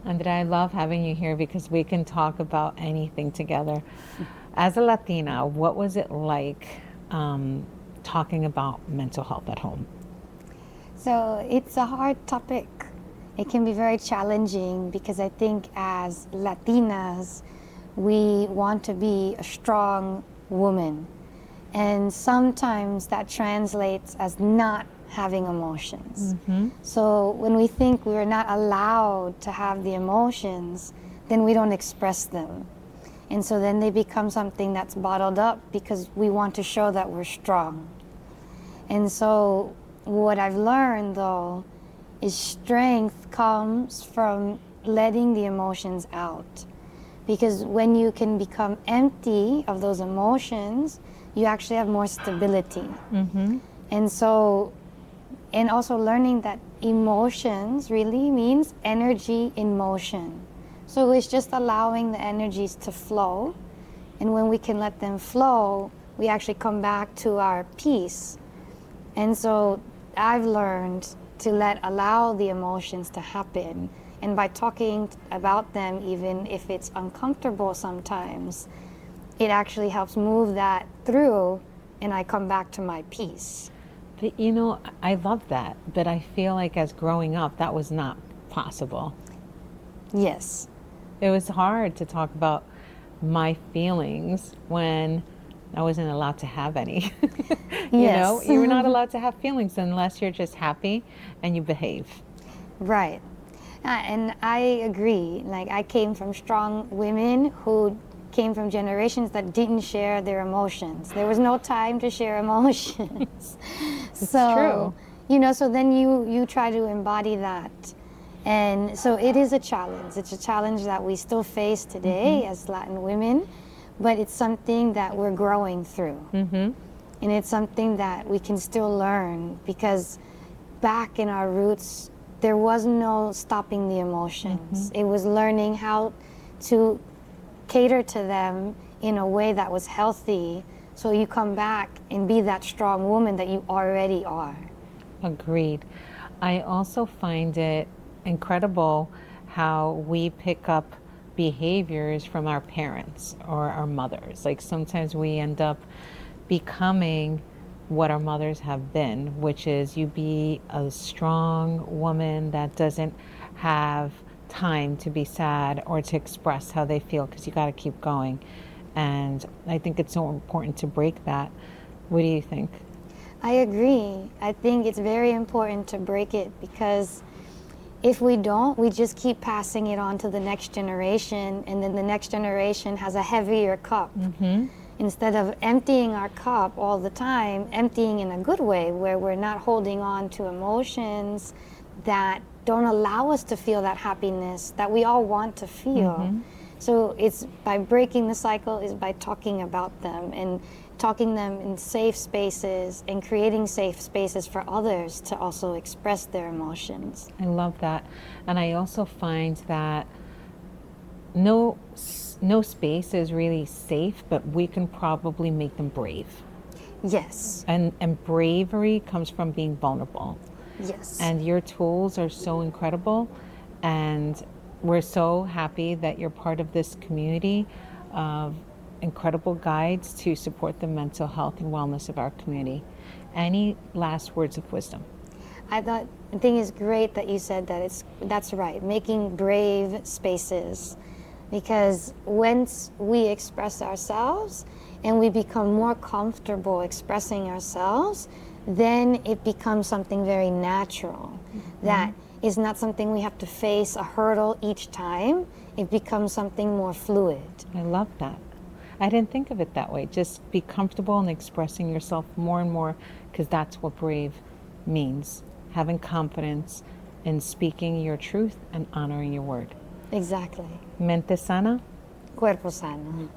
Andrea, I love having you here because we can talk about anything together. As a Latina, what was it like talking about mental health at home? So it's a hard topic. It can be very challenging because I think as Latinas, we want to be a strong woman. And sometimes that translates as not having emotions. So when we think we're not allowed to have the emotions, then we don't express them. And so then they become something that's bottled up because we want to show that we're strong. And so what I've learned though is strength comes from letting the emotions out. Because when you can become empty of those emotions, you actually have more stability. And so, and also learning that emotions really means energy in motion. So it's just allowing the energies to flow. And when we can let them flow, we actually come back to our peace. And so I've learned to allow the emotions to happen. And by talking about them, even if it's uncomfortable sometimes, it actually helps move that through and I come back to my peace. But, I love that, but I feel like as growing up, that was not possible. Yes. It was hard to talk about my feelings when I wasn't allowed to have any. Yes. You were not allowed to have feelings unless you're just happy and you behave. Right. And I agree. Like, I came from strong women who came from generations that didn't share their emotions. There was no time to share emotions. It's true. So then you try to embody that. And so it is a challenge. It's a challenge that we still face today as Latin women, but it's something that we're growing through. And it's something that we can still learn because back in our roots, there was no stopping the emotions. It was learning how to cater to them in a way that was healthy so you come back and be that strong woman that you already are. Agreed. I also find it incredible how we pick up behaviors from our parents or our mothers. Like sometimes we end up becoming what our mothers have been, which is you be a strong woman that doesn't have time to be sad or to express how they feel because you got to keep going. And I think it's so important to break that. What do you think? I agree. I think it's very important to break it because if we don't, we just keep passing it on to the next generation, and then the next generation has a heavier cup. Instead of emptying our cup all the time, emptying in a good way where we're not holding on to emotions that don't allow us to feel that happiness that we all want to feel. So it's by breaking the cycle is by talking about them and talking them in safe spaces and creating safe spaces for others to also express their emotions. I love that. And I also find that no space is really safe, but we can probably make them brave. Yes. And bravery comes from being vulnerable. Yes. And your tools are so incredible. And we're so happy that you're part of this community of incredible guides to support the mental health and wellness of our community. Any last words of wisdom? I think it's great that you said that. That's right, making brave spaces. Because once we express ourselves and we become more comfortable expressing ourselves, then it becomes something very natural. That is not something we have to face a hurdle each time. It becomes something more fluid. I love that. I didn't think of it that way. Just be comfortable in expressing yourself more and more, because that's what brave means. Having confidence in speaking your truth and honoring your word. Exactly. Mente sana. Cuerpo sano.